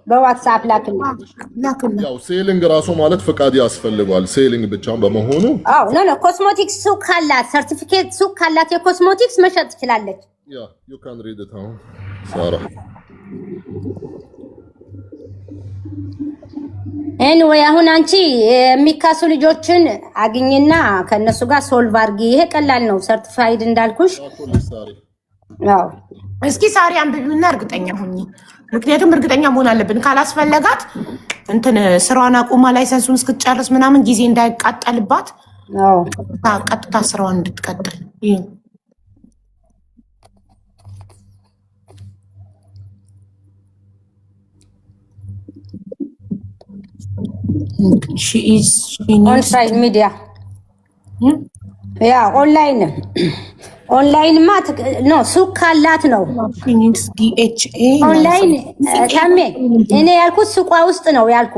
በዋትስአፕ ላክልኝ። ያው ሴሊንግ ራሱ ማለት ፍቃድ ያስፈልጋል። ሴሊንግ ብቻውን በመሆኑ ኖ ኮስሞቲክስ ሱቅ ካላት ሰርቲፊኬት ሱቅ ካላት የኮስሞቲክስ መሸጥ ትችላለች። ያ you can read it አሁን ሳራ ኤኒዌይ አሁን አንቺ የሚካሱ ልጆችን አግኝና ከነሱ ጋር ሶልቭ አድርጊ። ይሄ ቀላል ነው፣ ሰርቲፋይድ እንዳልኩሽ። አዎ እስኪ ሳሪ አንብቢውና እርግጠኛ ሁኚ። ምክንያቱም እርግጠኛ መሆን አለብን። ካላስፈለጋት እንትን ስራዋን አቁማ ላይሰንሱን እስክትጨርስ ምናምን ጊዜ እንዳይቃጠልባት ቀጥታ ስራዋን እንድትቀጥል she is on side media ያ ኦንላይን ማት ነው ሱቅ ካላት ነው ኦንላይን ታሜ እኔ ያልኩት ሱቋ ውስጥ ነው ያልኩ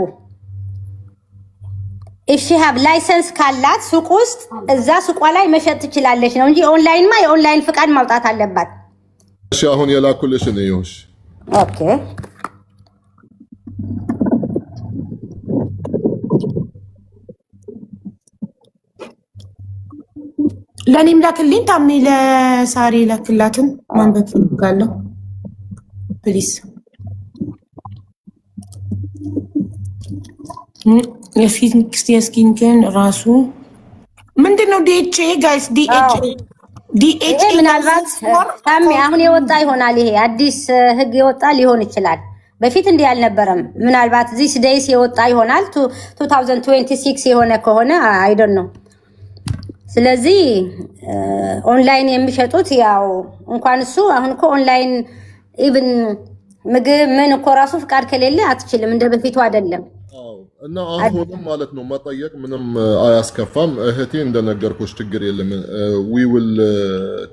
if she have license ካላት ሱቅ ውስጥ እዛ ሱቋ ላይ መሸጥ ትችላለች ነው እንጂ ኦንላይን የኦንላይን ፍቃድ ማውጣት አለባት። እሺ አሁን የላኩልሽ ነው ይሁሽ። ኦኬ ለኔም ላክልኝ ታሜ ለሳሪ ላክላትን ማንበብ ፈልጋለሁ ፕሊዝ። የፊት የስኪን ኬር ራሱ ምንድነው? ዲኤችኤ ጋይስ ዲኤችኤ ምናልባት ታሜ አሁን የወጣ ይሆናል። ይሄ አዲስ ህግ የወጣ ሊሆን ይችላል። በፊት እንዲህ አልነበረም። ምናልባት ዚስ ዴይስ የወጣ ይሆናል 2026 የሆነ ከሆነ አይ ዶንት ኖ። ስለዚህ ኦንላይን የሚሸጡት ያው እንኳን እሱ አሁን እኮ ኦንላይን ኢቭን ምግብ ምን እኮ ራሱ ፍቃድ ከሌለ አትችልም፣ እንደ በፊቱ አይደለም። እና አሁንም ማለት ነው መጠየቅ ምንም አያስከፋም። እህቴ እንደነገርኩሽ ችግር የለም። ዊ ዊል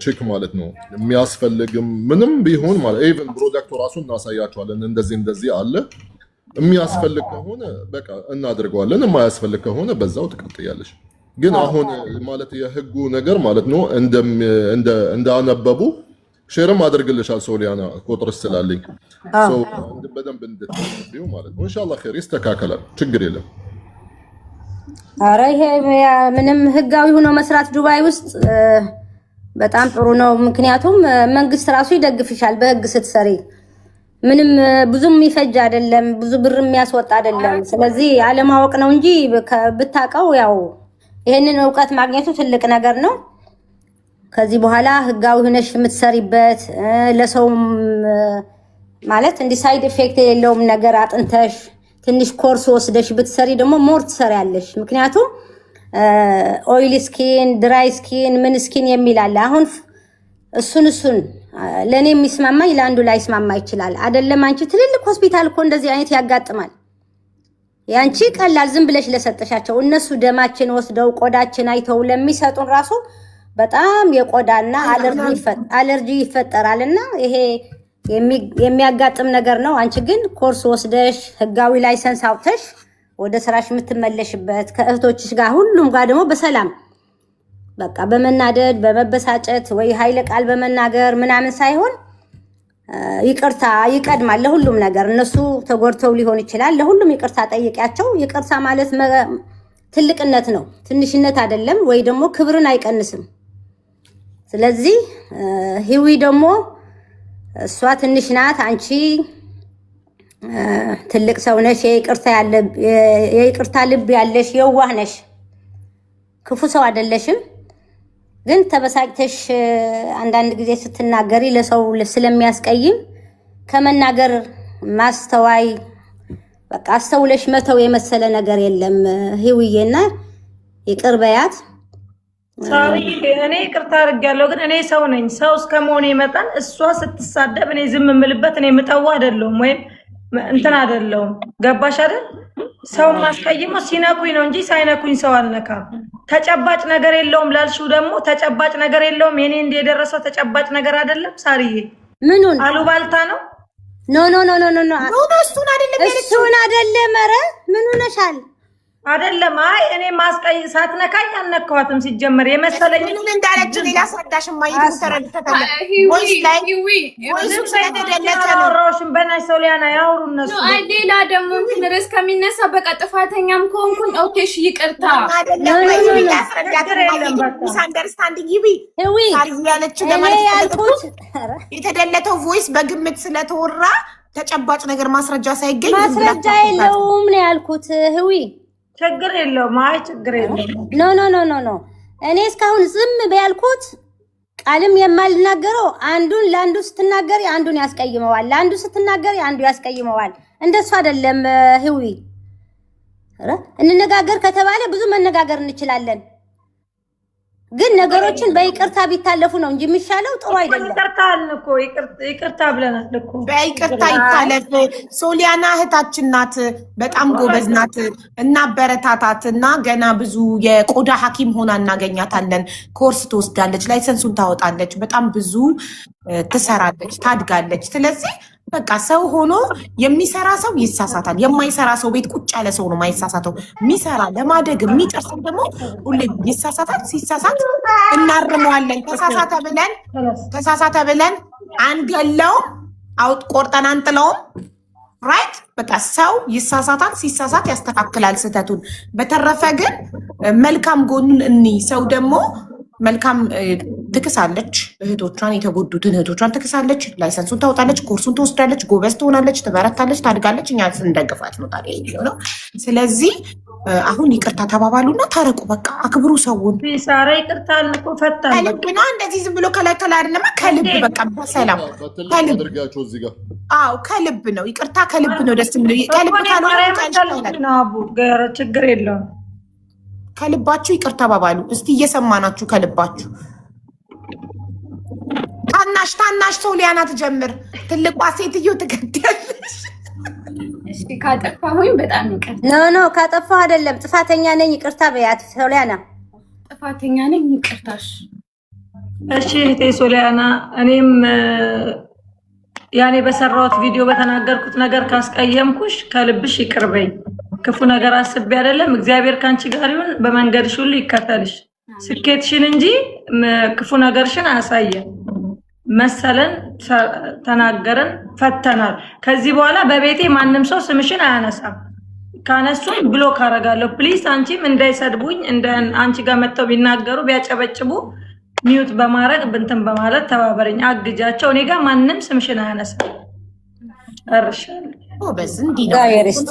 ቼክ ማለት ነው የሚያስፈልግም ምንም ቢሆን ማለት ኢቭን ፕሮዳክቱ ራሱ እናሳያቸዋለን። እንደዚህ አለ የሚያስፈልግ ከሆነ በቃ እናደርገዋለን፣ የማያስፈልግ ከሆነ በዛው ትቀጥያለሽ። ግን አሁን ማለት የህጉ ነገር ማለት ነው እንዳነበቡ ሼርም አድርግልሻል ሶሊያና ቁጥር ስላለኝ በደንብ እንድትነብዩ ማለት ነው። ኢንሻአላህ ኸይር ይስተካከላል፣ ችግር የለም። አረ ይሄ ምንም ህጋዊ ሆኖ መስራት ዱባይ ውስጥ በጣም ጥሩ ነው። ምክንያቱም መንግስት ራሱ ይደግፍሻል በህግ ስትሰሪ። ምንም ብዙም ይፈጅ አይደለም፣ ብዙ ብር የሚያስወጣ አይደለም። ስለዚህ አለማወቅ ነው እንጂ ብታቀው ያው ይሄንን ዕውቀት ማግኘቱ ትልቅ ነገር ነው። ከዚህ በኋላ ህጋዊ ሆነሽ የምትሰሪበት ለሰው ማለት እንዲ ሳይድ ኢፌክት የሌለውም ነገር አጥንተሽ ትንሽ ኮርስ ወስደሽ ብትሰሪ ደግሞ ሞር ትሰሪያለሽ። ምክንያቱም ኦይል ስኪን፣ ድራይ ስኪን፣ ምን ስኪን የሚል አለ። አሁን እሱን ለኔ የሚስማማኝ ለአንዱ ላይ ስማማ ይችላል አይደለም። አንቺ ትልልቅ ሆስፒታል እኮ እንደዚህ አይነት ያጋጥማል። ያንቺ ቀላል ዝም ብለሽ ለሰጠሻቸው እነሱ ደማችን ወስደው ቆዳችን አይተው ለሚሰጡን ራሱ በጣም የቆዳና አለርጂ ይፈጠራልና ይሄ የሚያጋጥም ነገር ነው። አንቺ ግን ኮርስ ወስደሽ ህጋዊ ላይሰንስ አውጥተሽ ወደ ስራሽ የምትመለሽበት ከእህቶችሽ ጋር ሁሉም ጋር ደግሞ በሰላም በቃ በመናደድ በመበሳጨት ወይ ኃይለ ቃል በመናገር ምናምን ሳይሆን ይቅርታ ይቀድማል ለሁሉም ነገር። እነሱ ተጎድተው ሊሆን ይችላል፣ ለሁሉም ይቅርታ ጠይቂያቸው። ይቅርታ ማለት ትልቅነት ነው፣ ትንሽነት አይደለም፣ ወይ ደግሞ ክብርን አይቀንስም። ስለዚህ ህዊ ደግሞ እሷ ትንሽ ናት፣ አንቺ ትልቅ ሰው ነሽ፣ የይቅርታ ልብ ያለሽ የዋህ ነሽ፣ ክፉ ሰው አይደለሽም። ግን ተበሳጭተሽ አንዳንድ ጊዜ ስትናገሪ ለሰው ስለሚያስቀይም ከመናገር ማስተዋይ በቃ አስተውለሽ መተው የመሰለ ነገር የለም። ህዊዬና ይቅር በያት። ሳሪ እኔ ይቅርታ አድርጋለሁ፣ ግን እኔ ሰው ነኝ። ሰው እስከመሆኔ መጠን እሷ ስትሳደብ እኔ ዝም የምልበት እኔ ምጠዋ አይደለሁም ወይም እንትን አይደለሁም። ገባሽ አይደል? ሰው ማስቀይመው ሲነኩኝ ነው እንጂ ሳይነኩኝ ሰው አልነካም። ተጨባጭ ነገር የለውም ላልሽው ደግሞ ተጨባጭ ነገር የለውም። የኔ እንደ የደረሰው ተጨባጭ ነገር አይደለም። ሳሪዬ ምኑን አሉባልታ ነው? ኖ እሱን አይደለም። ኧረ ምን ሆነሻል? አይደለም። አይ እኔ ማስቀይ ሳትነካኝ አልነካኋትም። ሲጀመር የመሰለኝ ምን እንዳለች ሌላ አስረዳሽ። ማይቱ ተረድተታለ ቮይስ ላይ ቮይስ ስለተደለተ ነው። ሮሽን በናይ ሶሊያና ያወሩ እነሱ። አይ ሌላ ደግሞ እንትን ርዕስ ከሚነሳ በቃ ጥፋተኛም ከሆንኩኝ ኦኬ እሺ ይቅርታ። አንደርስታንዲንግ ይቢ ያለች ያልኩት የተደለተው ቮይስ በግምት ስለተወራ ተጨባጭ ነገር ማስረጃ ሳይገኝ ማስረጃ የለውም ነው ያልኩት። ህዊ ችግር የለውም። አይ ችግር የለውም። ኖ ኖ ኖ ኖ ኖ እኔ እስካሁን ዝም በያልኩት ቃልም የማልናገረው አንዱን ለአንዱ ስትናገሪ አንዱን ያስቀይመዋል፣ ለአንዱ ስትናገሪ አንዱ ያስቀይመዋል። እንደሱ አይደለም ህዊ። እንነጋገር ከተባለ ብዙ መነጋገር እንችላለን፣ ግን ነገሮችን በይቅርታ ቢታለፉ ነው እንጂ የሚሻለው ጥሩ አይደለም። ይቅርታ አልን እኮ ይቅርታ ብለናል እኮ በይቅርታ ይታለፍ። ሶሊያና እህታችን ናት፣ በጣም ጎበዝ ናት። እናበረታታት እና ገና ብዙ የቆዳ ሐኪም ሆና እናገኛታለን። ኮርስ ትወስዳለች፣ ላይሰንሱን ታወጣለች፣ በጣም ብዙ ትሰራለች፣ ታድጋለች። ስለዚህ በቃ ሰው ሆኖ የሚሰራ ሰው ይሳሳታል። የማይሰራ ሰው ቤት ቁጭ ያለ ሰው ነው ማይሳሳተው። የሚሰራ ለማደግ የሚጥር ሰው ደግሞ ሁሌ ይሳሳታል። ሲሳሳት እናርመዋለን። ተሳሳተ ብለን አንገለውም፣ ቆርጠን አንጥለውም። ራይት በቃ ሰው ይሳሳታል። ሲሳሳት ያስተካክላል ስህተቱን። በተረፈ ግን መልካም ጎኑን እንይ። ሰው ደግሞ መልካም ትክሳለች፣ እህቶቿን የተጎዱትን እህቶቿን ትክሳለች፣ ላይሰንሱን ታወጣለች፣ ኮርሱን ትወስዳለች፣ ጎበዝ ትሆናለች፣ ትበረታለች፣ ታድጋለች። እኛ እንደግፋት ነው ታዲያ ነው። ስለዚህ አሁን ይቅርታ ተባባሉና ታረቁ። በቃ አክብሩ ሰውን። ቢሳራ ይቅርታ አልኩ ፈታለ ከልብ ነው። እንደዚህ ዝም ብሎ ከላይ ከላይ አይደለም፣ ከልብ በቃ በሰላም ከልብ። አዎ ከልብ ነው። ይቅርታ ከልብ ነው ደስ የሚለው። ከልብ ካልሆነ ነው አቡ ችግር የለውም። ከልባችሁ ይቅር ተባባሉ። እስቲ እየሰማናችሁ ከልባችሁ። ታናሽ ሶሊያና ትጀምር። ትልቋ ሴትዮ ትገደያለሽ። እሺ ካጠፋሁኝ በጣም ይቅርታ። ኖ ካጠፋሁ አይደለም፣ ጥፋተኛ ነኝ ይቅርታ በያት ሶሊያና። ጥፋተኛ ነኝ ይቅርታሽ። እሺ እህቴ ሶሊያና፣ እኔም ያኔ በሰራሁት ቪዲዮ በተናገርኩት ነገር ካስቀየምኩሽ ከልብሽ ይቅር በይ። ክፉ ነገር አስቤ አይደለም። እግዚአብሔር ካንቺ ጋር ይሁን፣ በመንገድሽ ሁሉ ይከተልሽ፣ ስኬትሽን እንጂ ክፉ ነገርሽን አያሳየን። መሰለን ተናገረን፣ ፈተናል። ከዚህ በኋላ በቤቴ ማንም ሰው ስምሽን አያነሳም። ካነሱም ብሎክ አደርጋለሁ። ፕሊዝ አንቺም እንዳይሰድቡኝ፣ አንቺ ጋር መጥተው ቢናገሩ ቢያጨበጭቡ ሚዩት በማድረግ ብንትን በማለት ተባበረኝ፣ አግጃቸው። እኔ ጋር ማንም ስምሽን አያነሳም። እርሻለሁ በዚህ እንዲህ ነው።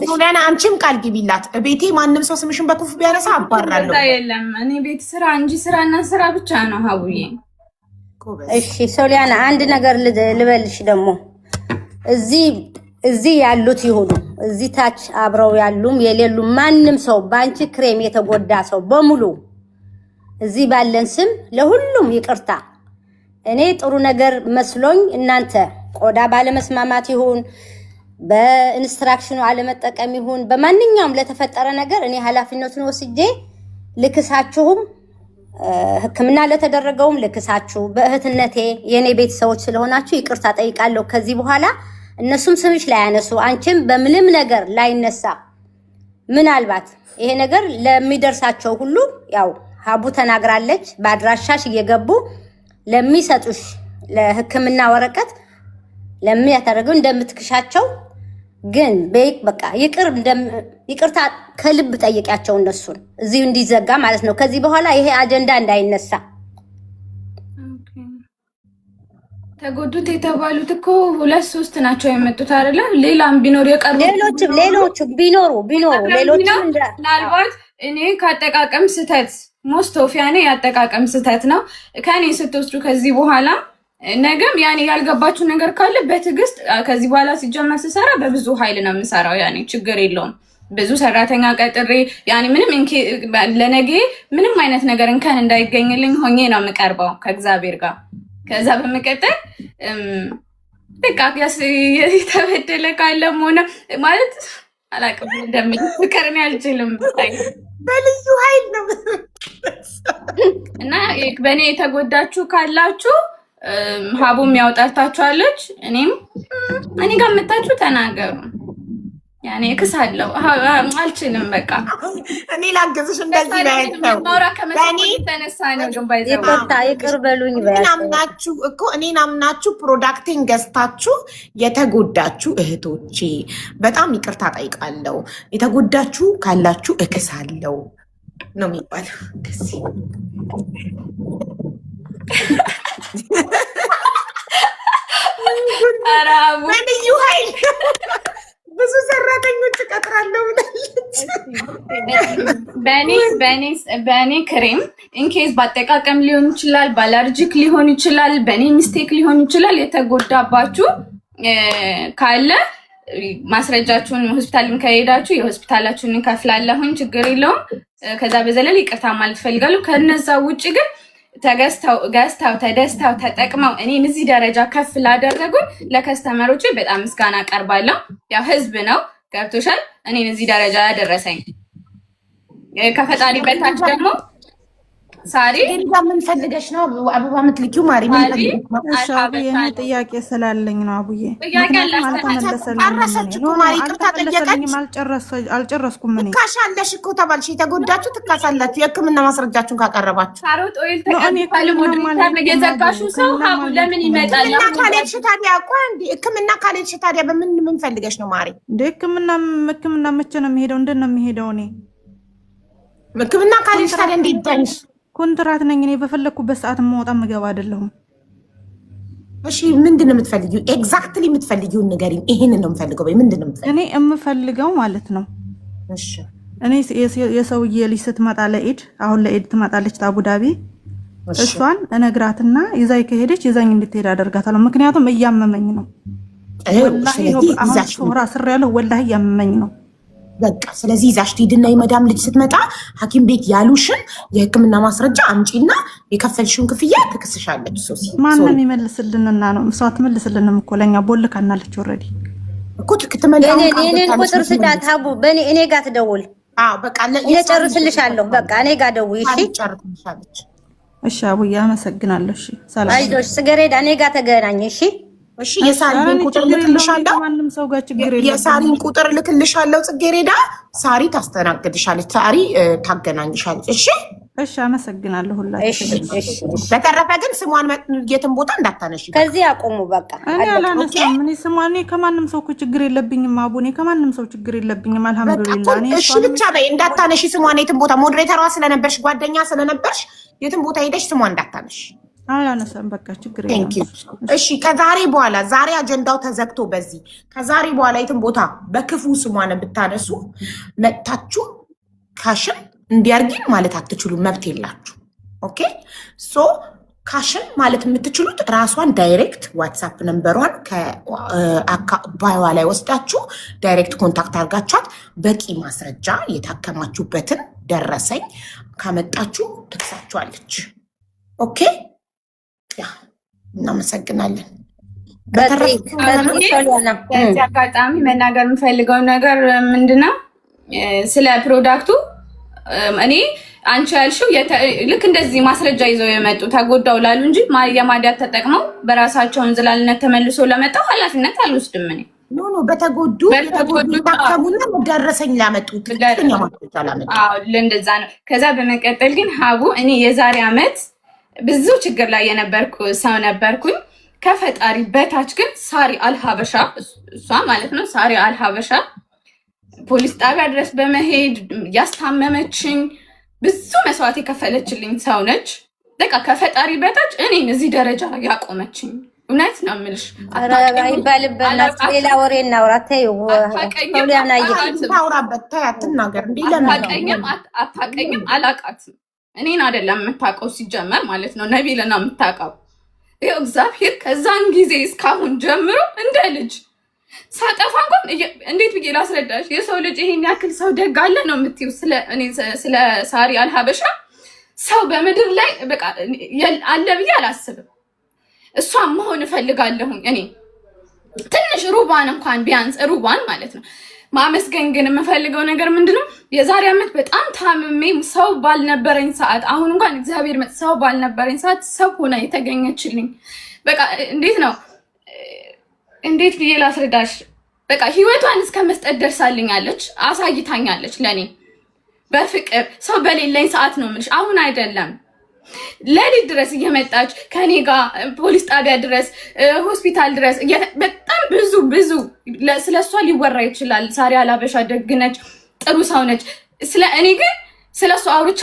ሶሊያና አንቺም ቃል ግቢላት። ቤቴ ማንም ሰው ስምሽን በክፉ ቢያነሳ አባራለሁ። የለም እኔ ቤት ስራ እንጂ ስራና ስራ ብቻ ነው ሀቡዬ። እሺ ሶሊያና አንድ ነገር ልበልሽ ደግሞ እዚህ ያሉት ይሁኑ እዚህ ታች አብረው ያሉም የሌሉ ማንም ሰው ባንቺ ክሬም የተጎዳ ሰው በሙሉ እዚህ ባለን ስም ለሁሉም ይቅርታ። እኔ ጥሩ ነገር መስሎኝ እናንተ ቆዳ ባለመስማማት ይሁን በኢንስትራክሽኑ አለመጠቀም ይሁን በማንኛውም ለተፈጠረ ነገር እኔ ኃላፊነቱን ወስጄ ልክሳችሁም ሕክምና ለተደረገውም ልክሳችሁ በእህትነቴ የኔ ቤተሰቦች ስለሆናችሁ ይቅርታ ጠይቃለሁ። ከዚህ በኋላ እነሱም ስምሽ ላይ ያነሱ አንቺም በምንም ነገር ላይነሳ ምናልባት ይሄ ነገር ለሚደርሳቸው ሁሉ ያው ሀቡ ተናግራለች። በአድራሻሽ እየገቡ ለሚሰጡሽ ለሕክምና ወረቀት ለሚያደርገው እንደምትክሻቸው ግን በቃ ይቅርታ ከልብ ጠይቂያቸው እነሱን እዚህ እንዲዘጋ ማለት ነው። ከዚህ በኋላ ይሄ አጀንዳ እንዳይነሳ። ተጎዱት የተባሉት እኮ 2-3 ናቸው የመጡት አይደለ? ሌላም ቢኖር የቀሩ ሌሎችም ቢኖሩ ሌሎችም ምናልባት እኔ ካጠቃቀም ስህተት ሞስት ኦፍ ያኔ ያጠቃቀም ስህተት ነው ከኔ ስትወስዱ ከዚህ በኋላ ነገም ያኔ ያልገባችሁ ነገር ካለ በትዕግስት ከዚህ በኋላ ሲጀመር ስሰራ በብዙ ኃይል ነው የምሰራው። ያኔ ችግር የለውም። ብዙ ሰራተኛ ቀጥሬ ያኔ ምንም ለነገ ምንም አይነት ነገር እንከን እንዳይገኝልኝ ሆኜ ነው የምቀርበው ከእግዚአብሔር ጋር። ከዛ በመቀጠል በቃ የተበደለ ካለም ሆነ ማለት አላውቅም እንደምን ፍቅርን አልችልም በልዩ ኃይል ነው እና በእኔ የተጎዳችሁ ካላችሁ ሀቡም ያውጣታችኋለች። እኔ ጋር መጣችሁ ተናገሩ። ያኔ እክሳለሁ አልችልም። በቃ እኔ ላገዝሽ እንደዚህ ነው ማውራ ከመጣኔ ተነሳ ነው ግን ባይዘው ይቅር በሉኝ ናምናችሁ እኮ እኔን አምናችሁ ፕሮዳክቴን ገዝታችሁ የተጎዳችሁ እህቶቼ በጣም ይቅርታ ጠይቃለሁ። የተጎዳችሁ ካላችሁ እክሳለሁ ነው የሚባለው። ልዩ ኃይል ብዙ ሰራተኞች እቀጥራለሁ ብላለች። በእኔ ክሬም ኢንኬዝ በአጠቃቀም ሊሆን ይችላል፣ በአለርጂክ ሊሆን ይችላል፣ በእኔ ሚስቴክ ሊሆን ይችላል። የተጎዳባችሁ ካለ ማስረጃችሁን ሆስፒታልም ከሄዳችሁ የሆስፒታላችሁን እንከፍላለሁኝ፣ ችግር የለውም። ከዛ በዘለል ይቅርታ ማለት ፈልጋለሁ። ከነዛ ውጭ ግን ገዝተው ተደስተው ተጠቅመው እኔን እዚህ ደረጃ ከፍ ላደረጉን ለከስተመሮቼ በጣም ምስጋና አቀርባለሁ። ያው ህዝብ ነው ገብቶሻል፣ እኔን እዚህ ደረጃ ያደረሰኝ። ከፈጣሪ በታች ደግሞ ሳሪ ምን ፈልገሽ ነው አበባ የምትልኪው? ማሪ እሺ አቡዬ ጥያቄ ስላለኝ ነው አቡዬ። አልጨረስኩም። ምን ትካሻለሽ እኮ ተባልሽ። የተጎዳችሁ ትካሳላችሁ የህክምና ማስረጃችሁን ካቀረባችሁ። ካሮት ኦይል የዘጋሹ ሰው ለምን ይመጣል? ካሌልሽ ታዲያ ህክምና ካሌልሽ ታዲያ ምን ፈልገሽ ነው ማሪ? እንደ ህክምና መቼ ነው የሚሄደው? እንደት ነው የሚሄደው? እኔ ህክምና ካሌልሽ ታዲያ እንዴት ይባልሽ? ኮንትራት ነኝ እኔ። በፈለኩበት ሰዓት የምወጣ ምገባ አይደለሁም። እሺ ምንድን ነው የምትፈልጊው? ኤግዛክትሊ የምትፈልጊውን ንገሪኝ። ይሄንን ነው የምፈልገው ወይ ምንድን ነው የምትፈልጊው? እኔ የምፈልገው ማለት ነው እሺ እኔ የሰውዬ ልጅ ስትመጣ ለኢድ አሁን ለኢድ ትመጣለች አቡዳቢ። እሷን እነግራትና ይዛይ ከሄደች ይዛኝ እንድትሄድ አደርጋታለሁ። ምክንያቱም እያመመኝ ነው። ወላሂ አሁን ሶራ ስር ያለው ወላሂ እያመመኝ ነው። በቃ ስለዚህ ይዛሽ ትሄድና የመዳም ልጅ ስትመጣ ሐኪም ቤት ያሉሽን የህክምና ማስረጃ አምጪና የከፈልሽውን ክፍያ ትክስሻለች። ሶሲ ማንም ይመልስልንና ነው እሷ ትመልስልንም እኮ ለኛ ቦልካናለች። ኦሬዲ እኮ ትክትመልካው እኔን ቁጥር ስጣት አቡ እኔ ጋር ትደውል። አዎ በቃ እጨርስልሻለሁ። በቃ እኔ ጋር ደውይ። እሺ ጨርስልሻለች። እሺ አቡዬ አመሰግናለሁ። እሺ ሰላም አይዞሽ ጽጌረዳ እኔ ጋር ተገናኝ። እሺ እሺ የሳሪን ቁጥር ልክልሻለሁ። ማንም ሰው ጋር ችግር የለም። የሳሪን ቁጥር ልክልሻለሁ። ጽጌረዳ ሳሪ ታስተናግድሻለች። ሳሪ ታገናኝሻለች። እሺ እሺ አመሰግናለሁ ሁላችሁ። በተረፈ ግን ስሟን የትም ቦታ እንዳታነሺ። ከዚህ አቆሙ በቃ። እኔ አላነሳም። እኔ ስሟን ከማንም ሰው ችግር የለብኝም። አቡ እኔ ከማንም ሰው ችግር የለብኝም። አልሐምዱሊላህ። እኔ እሺ ብቻ በይ እንዳታነሺ ስሟን የትም ቦታ። ሞዴሬተሯ ስለነበርሽ ጓደኛ ስለነበርሽ የትም ቦታ ሄደሽ ስሟን እንዳታነሺ። አላነሳም በቃ ችግር የለም። እሺ ከዛሬ በኋላ ዛሬ አጀንዳው ተዘግቶ በዚህ ከዛሬ በኋላ የትም ቦታ በክፉ ስሟን ብታነሱ መጥታችሁ ካሽን እንዲያርጊን ማለት አትችሉም። መብት የላችሁ። ኦኬ ሶ ካሽን ማለት የምትችሉት ራሷን ዳይሬክት ዋትሳፕ ነምበሯን ከባዮዋ ላይ ወስዳችሁ ዳይሬክት ኮንታክት አድርጋችኋት በቂ ማስረጃ የታከማችሁበትን ደረሰኝ ካመጣችሁ ትክሳችኋለች። ኦኬ እናመሰግናለን። በዚህ አጋጣሚ መናገር የምፈልገው ነገር ምንድነው ስለ ፕሮዳክቱ እኔ አንቺ ያልሽው ልክ እንደዚህ ማስረጃ ይዘው የመጡ ተጎዳው ላሉ እንጂ የማዲያት ተጠቅመው በራሳቸው እንዝላልነት ተመልሶ ለመጣው ኃላፊነት አልወስድም። እኔ ኖ በተጎዱ ታከሙና ደረሰኝ ላመጡት ማስረጃ ላመጡ እንደዛ ነው። ከዛ በመቀጠል ግን ሀቡ እኔ የዛሬ ዓመት ብዙ ችግር ላይ የነበርኩ ሰው ነበርኩኝ። ከፈጣሪ በታች ግን ሳሪ አልሀበሻ እሷ ማለት ነው ሳሪ አልሀበሻ ፖሊስ ጣቢያ ድረስ በመሄድ ያስታመመችኝ ብዙ መስዋዕት የከፈለችልኝ ሰው ነች። በቃ ከፈጣሪ በታች እኔን እዚህ ደረጃ ያቆመችኝ እውነት ነው የምልሽ። አይባልበናት ሌላ ወሬ እናውራ። ተይው አታውቀኝም አላውቃትም። እኔን አይደለም የምታውቀው ሲጀመር ማለት ነው ነቢልና የምታውቀው ይኸው እግዚአብሔር ከዛን ጊዜ እስካሁን ጀምሮ እንደ ልጅ ሳጠፋ እንኳን እንዴት ብዬ ላስረዳሽ? የሰው ልጅ ይሄን ያክል ሰው ደግ አለ ነው የምትይው? ስለ ሳሪ አልሀበሻ ሰው በምድር ላይ በቃ አለ ብዬ አላስብም። እሷን መሆን እፈልጋለሁኝ እኔ ትንሽ ሩባን እንኳን ቢያንስ ሩባን ማለት ነው። ማመስገን ግን የምፈልገው ነገር ምንድነው የዛሬ ዓመት በጣም ታምሜ ሰው ባልነበረኝ ሰዓት አሁን እንኳን እግዚአብሔር ሰው ባልነበረኝ ሰዓት ሰው ሆና የተገኘችልኝ በቃ እንዴት ብዬ ላስረዳሽ? በቃ ህይወቷን እስከ መስጠት ደርሳልኛለች፣ አሳይታኛለች ለኔ በፍቅር ሰው በሌለኝ ሰዓት ነው የምልሽ። አሁን አይደለም ለሊት ድረስ እየመጣች ከኔ ጋር ፖሊስ ጣቢያ ድረስ ሆስፒታል ድረስ በጣም ብዙ ስለሷ ሊወራ ይችላል። ሳሪ አላበሻ ደግነች፣ ጥሩ ሰው ነች። እኔ ግን ስለሷ አውርቼ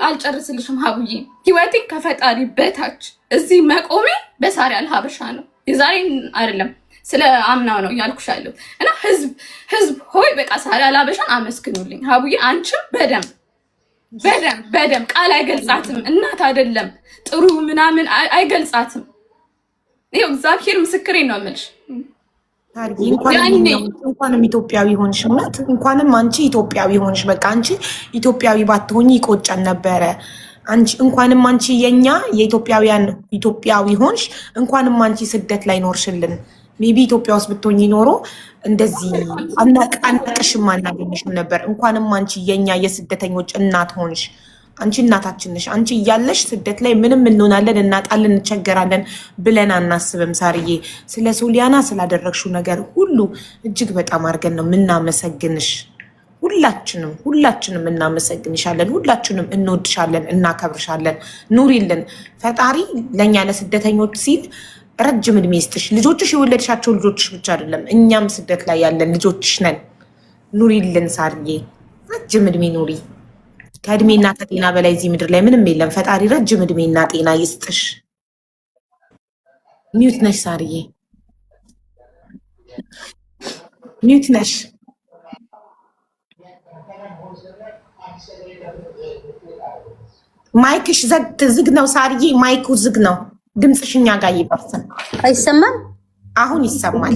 አልጨርስልሽም ሀቡዬ። ህይወቴ ከፈጣሪ በታች እዚህ መቆሜ በሳሪ አልሀበሻ ነው። የዛሬ አይደለም ስለ አምናው ነው እያልኩሻለሁ። እና ህዝብ ሆይ በቃ ሳሪ አላበሻን አመስግኑልኝ። ሀቡዬ አንቺም በደም ቃል አይገልጻትም። እናት አይደለም ጥሩ ምናምን አይገልጻትም። ይኸው እግዚአብሔር ምስክሬ ነው የምልሽ። እንኳንም ኢትዮጵያዊ ሆንሽ፣ እውነት እንኳንም አንቺ ኢትዮጵያዊ ሆንሽ። በቃ አንቺ ኢትዮጵያዊ ባትሆኚ ይቆጨን ነበረ። እንኳንም አንቺ የኛ የኢትዮጵያውያን ኢትዮጵያዊ ሆንሽ። እንኳንም አንቺ ስደት ላይ ኖርሽልን። ሜቢ ኢትዮጵያ ውስጥ ብትሆኚ ኖሮ እንደዚህ አናቅሽም አናገኝሽም ነበር። እንኳንም አንቺ የኛ የስደተኞች እናት ሆንሽ። አንቺ እናታችን ነሽ። አንቺ እያለሽ ስደት ላይ ምንም እንሆናለን፣ እናጣለን፣ እንቸገራለን ብለን አናስብም። ሳርዬ ስለ ሶሊያና ስላደረግሽው ነገር ሁሉ እጅግ በጣም አድርገን ነው የምናመሰግንሽ። ሁላችንም እናመሰግንሻለን። ሁላችንም እንወድሻለን፣ እናከብርሻለን። ኑሪልን። ፈጣሪ ለእኛ ለስደተኞች ሲል ረጅም እድሜ ይስጥሽ። ልጆችሽ የወለድሻቸው ልጆችሽ ብቻ አይደለም፣ እኛም ስደት ላይ ያለን ልጆችሽ ነን። ኑሪልን ሳርዬ፣ ረጅም እድሜ ኑሪ። ከእድሜና ከጤና በላይ እዚህ ምድር ላይ ምንም የለም። ፈጣሪ ረጅም እድሜና ጤና ይስጥሽ። ሚዩት ነሽ ሳርዬ፣ ሚዩት ነሽ። ማይክሽ ዝግ ነው ሳርዬ፣ ማይኩ ዝግ ነው። ድምፅሽ እኛ ጋር ይበርሰን። አይሰማም? አሁን ይሰማል።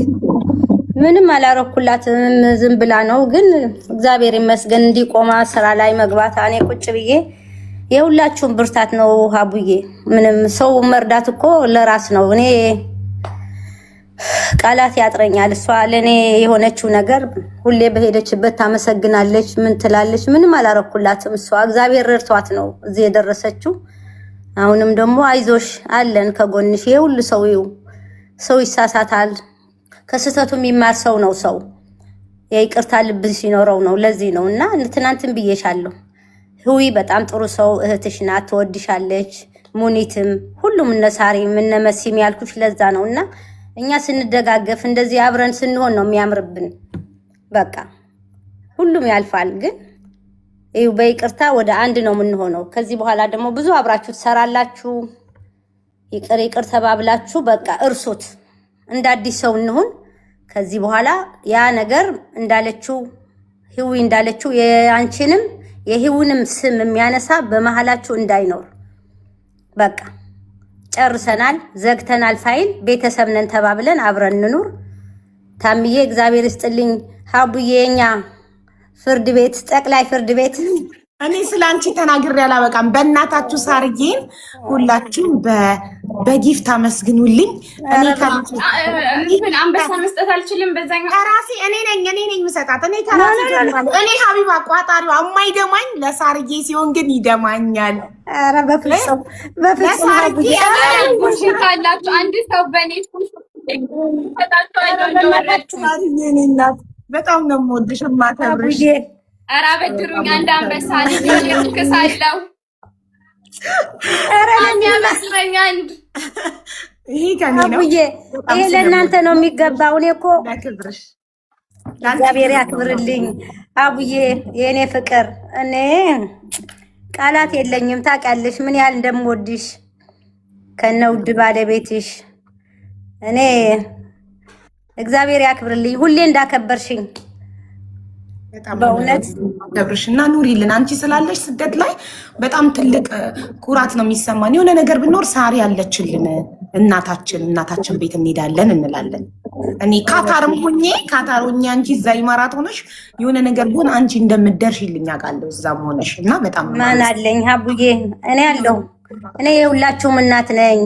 ምንም አላረኩላትም፣ ዝም ብላ ነው። ግን እግዚአብሔር ይመስገን እንዲቆማ ስራ ላይ መግባት እኔ ቁጭ ብዬ የሁላችሁም ብርታት ነው ሀቡዬ። ምንም ሰው መርዳት እኮ ለራስ ነው። እኔ ቃላት ያጥረኛል። እሷ ለእኔ የሆነችው ነገር ሁሌ በሄደችበት ታመሰግናለች፣ ምን ትላለች። ምንም አላረኩላትም። እሷ እግዚአብሔር ረድቷት ነው እዚህ የደረሰችው። አሁንም ደግሞ አይዞሽ አለን ከጎንሽ። የሁሉ ሰው ይሳሳታል። ከስህተቱ የሚማር ሰው ነው። ሰው የይቅርታ ልብ ሲኖረው ነው። ለዚህ ነው እና ትናንትን ብዬሻለሁ። ህዊ በጣም ጥሩ ሰው እህትሽ ናት፣ ትወድሻለች። ሙኒትም ሁሉም እነ ሳሪም እነ መሲም ያልኩሽ ለዛ ነው። እና እኛ ስንደጋገፍ እንደዚህ አብረን ስንሆን ነው የሚያምርብን። በቃ ሁሉም ያልፋል፣ ግን ይኸው በይቅርታ ወደ አንድ ነው የምንሆነው። ከዚህ በኋላ ደግሞ ብዙ አብራችሁ ትሰራላችሁ። ይቅር ተባብላችሁ በቃ እርሱት። እንደ አዲስ ሰው እንሁን። ከዚህ በኋላ ያ ነገር እንዳለችው ህዊ እንዳለችው የአንቺንም የህውንም ስም የሚያነሳ በመሃላችሁ እንዳይኖር። በቃ ጨርሰናል፣ ዘግተናል ፋይል። ቤተሰብ ነን ተባብለን አብረን እንኑር። ታምዬ እግዚአብሔር ይስጥልኝ። ሀቡዬ የኛ ፍርድ ቤት ጠቅላይ ፍርድ ቤት እኔ ስላንቺ ተናግሬ አላበቃም። በእናታችሁ ሳርዬን ሁላችሁም በጊፍት አመስግኑልኝ። እኔ አንበሳ መስጠት አልችልም። በዛኛው ከራሴ እኔ ነኝ የምሰጣት። እኔ ከራሴ እኔ ሀቢባ ቋጣሪዋ የማይደማኝ ለሳርዬ ሲሆን ግን ይደማኛል። ኧረ በፍጹም ካላችሁ አንድ ሰው በእኔ በጣም ነው የምወድሽ የማከብርሽ። ኧረ አበድሩኝ አንድ አንበሳ ልክሳለሁ። የሚያመስለኝ አንድ ይሄ ከኔ ነው። ይሄ ለእናንተ ነው የሚገባው። እኔ እኮ እግዚአብሔር ያክብርልኝ አቡዬ፣ የእኔ ፍቅር። እኔ ቃላት የለኝም። ታውቂያለሽ ምን ያህል እንደምወድሽ ከነ ውድ ባለቤትሽ። እኔ እግዚአብሔር ያክብርልኝ ሁሌ እንዳከበርሽኝ በእውነት ገብርሽና ኑሪልን። አንቺ ስላለሽ ስደት ላይ በጣም ትልቅ ኩራት ነው የሚሰማን። የሆነ ነገር ብኖር ሳሪ ያለችልን እናታችን ቤት እንሄዳለን እንላለን። እኔ ካታርም ሆኜ አንቺ እዛ ይማራት ሆነሽ የሆነ ነገር ቢሆን አንቺ እንደምትደርሽልኝ አውቃለሁ እዛም ሆነሽ እና በጣም ማን አለኝ ሀቡዬ። እኔ አለሁ። እኔ የሁላችሁም እናት ነኝ።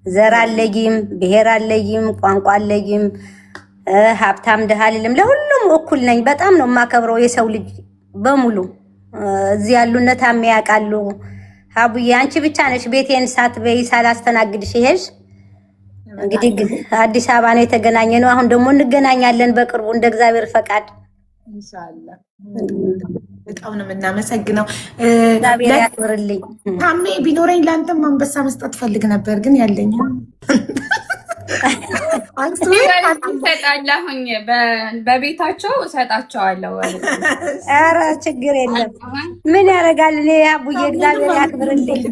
ዘር አለይም፣ ብሔር አለይም፣ ቋንቋ አለይም፣ ሀብታም ድሃ አልልም። ለሁሉም እኩል ነኝ። በጣም ነው የማከብረው የሰው ልጅ በሙሉ። እዚህ ያሉነት ያውቃሉ። ሀቡዬ አንቺ ብቻ ነሽ ቤቴን ሳትበይ ሳላስተናግድሽ ይሄሽ። እንግዲህ አዲስ አበባ ነው የተገናኘነው። አሁን ደግሞ እንገናኛለን በቅርቡ እንደ እግዚአብሔር ፈቃድ ኢንሻአላህ። በጣም ነው የምናመሰግነው። እግዚአብሔር ያክብርልኝ። ታሜ ቢኖረኝ ለአንተም አንበሳ መስጠት ፈልግ ነበር ግን ያለኝ ሰጣለሁኝ በቤታቸው እሰጣቸዋለሁ። ኧረ ችግር የለም ምን ያደርጋል። እኔ አቡዬ እግዚአብሔር ያክብርልኝ።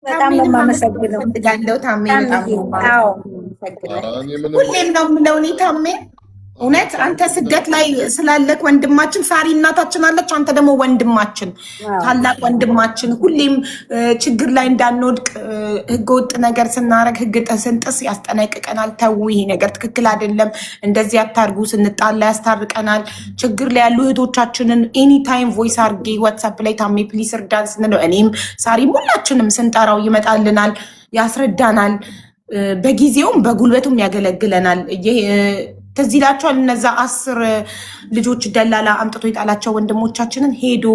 በጣም ነው የማመሰግነው። ታሜ በጣም ሁሌም ነው የምለው እኔ ታሜ እውነት አንተ ስደት ላይ ስላለክ ወንድማችን ሳሪ እናታችን አለች። አንተ ደግሞ ወንድማችን ታላቅ ወንድማችን ሁሌም ችግር ላይ እንዳንወድቅ ህገወጥ ነገር ስናረግ ህግ ስንጥስ ያስጠነቅቀናል። ተው ይሄ ነገር ትክክል አይደለም፣ እንደዚህ አታርጉ፣ ስንጣላ ያስታርቀናል። ችግር ላይ ያሉ እህቶቻችንን ኤኒ ታይም ቮይስ አርጌ ዋትስአፕ ላይ ታሜ ፕሊስ እርዳን ስንለው እኔም ሳሪም ሁላችንም ስንጠራው ይመጣልናል፣ ያስረዳናል። በጊዜውም በጉልበቱም ያገለግለናል። ከዚህ ይላቸዋል እነዛ 10 ልጆች ደላላ አምጥቶ የጣላቸው ወንድሞቻችንን ሄዶ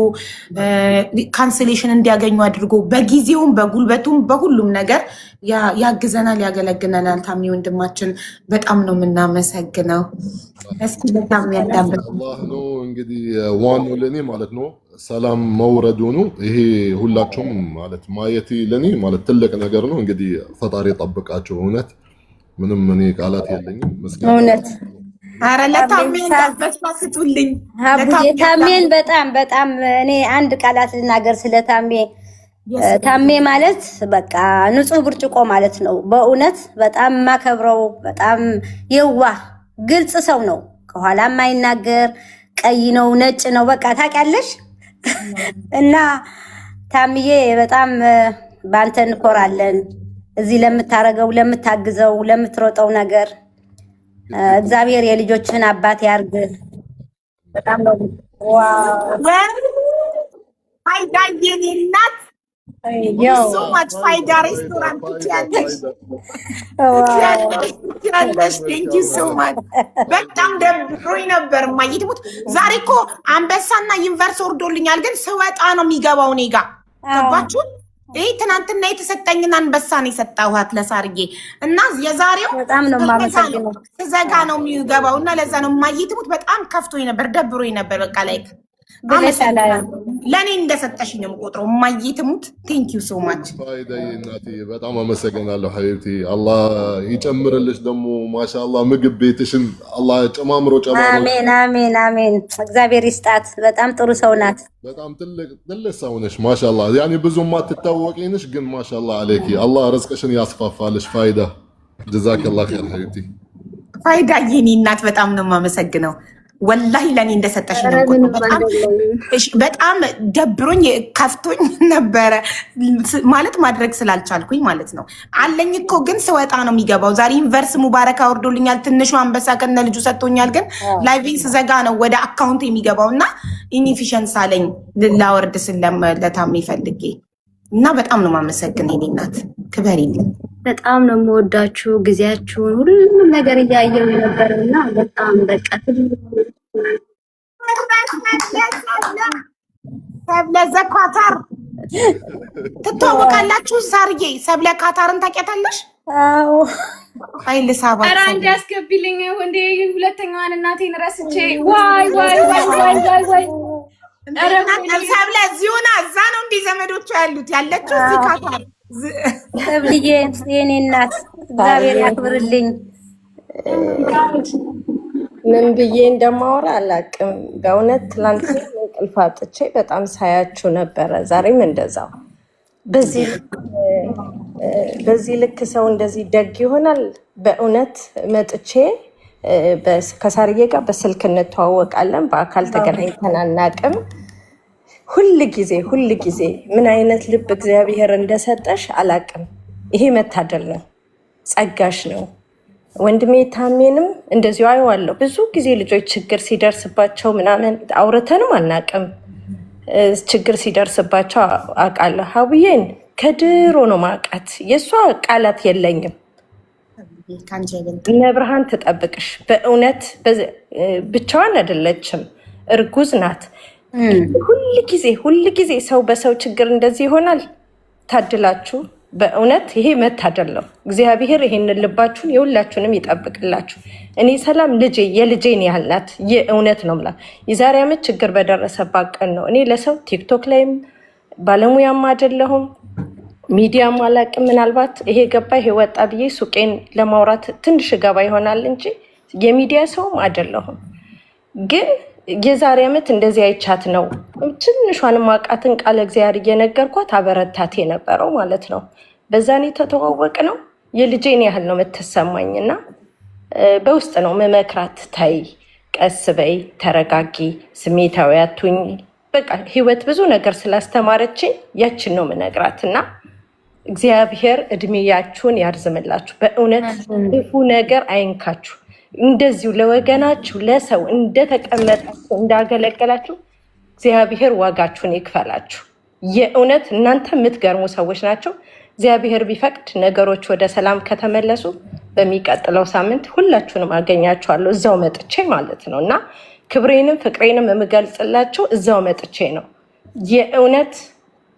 ካንስሌሽን እንዲያገኙ አድርጎ በጊዜውም በጉልበቱም በሁሉም ነገር ያግዘናል፣ ያገለግለናል። ታሜ ወንድማችን በጣም ነው የምናመሰግነው። እስኪ በጣም ያዳምጥ አላህ ነው እንግዲህ ዋናው ለኔ ማለት ነው ሰላም መውረዱ ነው። ይሄ ሁላችሁም ማለት ማየቴ ለኔ ማለት ትልቅ ነገር ነው። እንግዲህ ፈጣሪ ጠብቃቸው። እውነት ምንም እኔ ቃላት የለኝም። እውነት አረ ለታሜ እንዳትበስባስጡልኝ። ታሜን በጣም እኔ አንድ ቃላት ልናገር ስለ ታሜ። ታሜ ማለት በቃ ንጹህ ብርጭቆ ማለት ነው። በእውነት በጣም ማከብረው በጣም የዋህ ግልጽ ሰው ነው። ከኋላ የማይናገር ቀይ ነው ነጭ ነው በቃ ታውቂያለሽ። እና ታምዬ በጣም ባንተ እንኮራለን። እዚህ ለምታረገው ለምታግዘው ለምትሮጠው ነገር እግዚአብሔር የልጆችን አባት ያርግ። በጣም ነው ፋይዳ የኔ እናት ሶ ማች ፋይዳ ሬስቶራንት ያለሽ ቴንክ ዩ ሶ ማች። በጣም ደብሮኝ ነበር ማየትሙት። ዛሬ እኮ አንበሳና ዩኒቨርስ ወርዶልኛል፣ ግን ስወጣ ነው የሚገባው እኔ ጋ ገባችሁ? ይሄ ትናንትና የተሰጠኝን አንበሳ ነው የሰጠኋት ለሳርዬ እና የዛሬው በጣም ነው የማመሰግነው። ዘጋ ነው የሚገባው እና ለዛ ነው ማየትሙት። በጣም ከፍቶኝ ነበር ደብሮኝ ነበር። በቃ ላይክ ለእኔ እንደሰጠሽኝ ነው የምቆጥረው። ማየትሙት ቴንክ ዩ ሶ ማች ፋይዳዬ እናቴ በጣም አመሰግናለሁ ሀቢብቲ። አላህ ይጨምርልሽ ደግሞ ማሻአላህ ምግብ ቤትሽን አላህ ጨማምሮ። አሜን አሜን አሜን። እግዚአብሔር ይስጣት። በጣም ጥሩ ሰው ናት። በጣም ትልቅ ሰው ነሽ ማሻአላህ። ያኔ ብዙ ማትታወቂ ነሽ ግን ማሻአላህ አለኪ። አላህ ርዝቅሽን ያስፋፋልሽ። ፋይዳ ጀዛከላህ ኸይር ሀቢብቲ። ፋይዳ የኔ እናት በጣም ነው የማመሰግነው። ወላሂ ለኔ እንደሰጠሽ ነው። በጣም ደብሮኝ ከፍቶኝ ነበረ ማለት ማድረግ ስላልቻልኩኝ ማለት ነው። አለኝ እኮ ግን ስወጣ ነው የሚገባው። ዛሬ ዩኒቨርስ ሙባረካ ወርዶልኛል። ትንሹ አንበሳ ከነ ልጁ ሰጥቶኛል። ግን ላይቪን ስዘጋ ነው ወደ አካውንት የሚገባው እና ኢንኤፊሽንስ አለኝ ላወርድ ስለታሜ ፈልጌ እና በጣም ነው ማመሰግን የኔ እናት ክበሪልኝ። በጣም ነው የምወዳችሁ። ጊዜያችሁን ሁሉም ነገር እያየው ነበርና በጣም በቃ ሰብለ ዘኳታር ትተዋወቃላችሁ? ሳርዬ ሰብለ ካታርን ታውቂያታለሽ? አዎ ኃይል ሳባ ኧረ አንዴ አስገቢልኝ እንዴ ሁለተኛዋን እናቴን ረስቼ ዋይ ዋይ ዋይ ዋይ ዋይ ሰብለ እዚሁና እዛ ነው እንዲህ ዘመዶቹ ያሉት ያለችው እዚህ ካታር ሰብልዬ የኔ እናት እግዚአብሔር ያክብርልኝ። ምን ብዬ እንደማወራ አላውቅም በእውነት። ትላንት እንቅልፍ አጥቼ በጣም ሳያችሁ ነበረ። ዛሬም እንደዛው። በዚህ ልክ ሰው እንደዚህ ደግ ይሆናል? በእውነት መጥቼ ከሳርዬ ጋር በስልክ እንተዋወቃለን፣ በአካል ተገናኝተን አናውቅም። ሁል ጊዜ ምን አይነት ልብ እግዚአብሔር እንደሰጠሽ አላቅም። ይሄ መታደል ነው፣ ጸጋሽ ነው። ወንድሜ ታሜንም እንደዚሁ አየዋለሁ። ብዙ ጊዜ ልጆች ችግር ሲደርስባቸው ምናምን አውርተንም አናቅም። ችግር ሲደርስባቸው አውቃለሁ። ሀቡዬን ከድሮ ነው ማውቃት። የእሷ ቃላት የለኝም። መብርሃን ትጠብቅሽ። በእውነት ብቻዋን አይደለችም፣ እርጉዝ ናት። ሁል ጊዜ ሰው በሰው ችግር እንደዚህ ይሆናል። ታድላችሁ። በእውነት ይሄ መታደል ነው። እግዚአብሔር ይሄንን ልባችሁን የሁላችሁንም ይጠብቅላችሁ። እኔ ሰላም ልጄ የልጄን ያህል ናት። የእውነት ነው የምላት። የዛሬ ዓመት ችግር በደረሰባት ቀን ነው እኔ ለሰው ቲክቶክ ላይም ባለሙያም አይደለሁም ሚዲያም አላቅም። ምናልባት ይሄ ገባ ይሄ ወጣ ብዬ ሱቄን ለማውራት ትንሽ ገባ ይሆናል እንጂ የሚዲያ ሰውም አይደለሁም። ግን የዛሬ ዓመት እንደዚህ አይቻት ነው ትንሿን ማቃትን ቃለ እግዚአብሔር እየነገርኳት አበረታት የነበረው ማለት ነው። በዛኔ ተተዋወቅ ነው የልጄን ያህል ነው የምትሰማኝና በውስጥ ነው መመክራት። ታይ ቀስ በይ፣ ተረጋጊ፣ ስሜታዊ አትሁኝ። በቃ ህይወት ብዙ ነገር ስላስተማረችኝ ያችን ነው የምነግራትና እግዚአብሔር እድሜያችሁን ያርዝምላችሁ። በእውነት ክፉ ነገር አይንካችሁ። እንደዚሁ ለወገናችሁ ለሰው እንደተቀመጣችሁ እንዳገለገላችሁ እግዚአብሔር ዋጋችሁን ይክፈላችሁ። የእውነት እናንተ የምትገርሙ ሰዎች ናቸው። እግዚአብሔር ቢፈቅድ ነገሮች ወደ ሰላም ከተመለሱ በሚቀጥለው ሳምንት ሁላችሁንም አገኛችኋለሁ እዛው መጥቼ ማለት ነው እና ክብሬንም ፍቅሬንም የምገልጽላቸው እዛው መጥቼ ነው። የእውነት